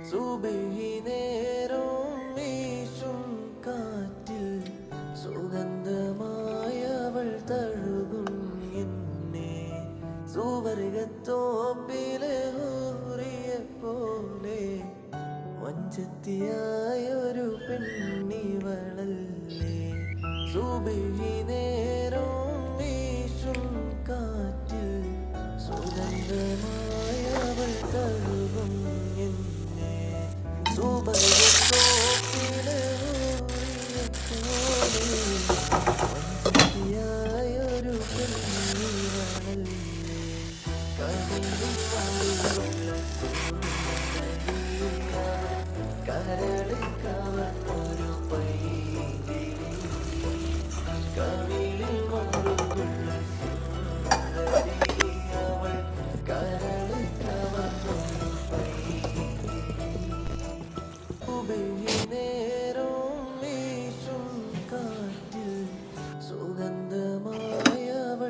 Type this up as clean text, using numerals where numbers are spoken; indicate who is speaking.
Speaker 1: സുബഹിനേരം വീശും കാറ്റിൽ സുഗന്ധമായവൾ തഴുകും എന്നെ. സുവർഗത്തോപ്പിലെ ഹൂറിയെ പോലെ വഞ്ചത്തിയായൊരു പെണ്ണിവളല്ലേ. സുബഹിനേരം വീശും കാറ്റിൽ സുഗന്ധമായവൾ തഴുകും എന്നെ. സുവർഗത്തോപ്പിലെ ഹൂറിയെ പോലെ വഞ്ചത്തിയായൊരു പെണ്ണിവളല്ലേ. കരളിൽ കവർന്നൊരു പൈകിളി, കവിളിൽ മുറുകുള്ള സുന്ദരി അവൾ. കരളിൽ കവർന്നൊരു പൈകിളി.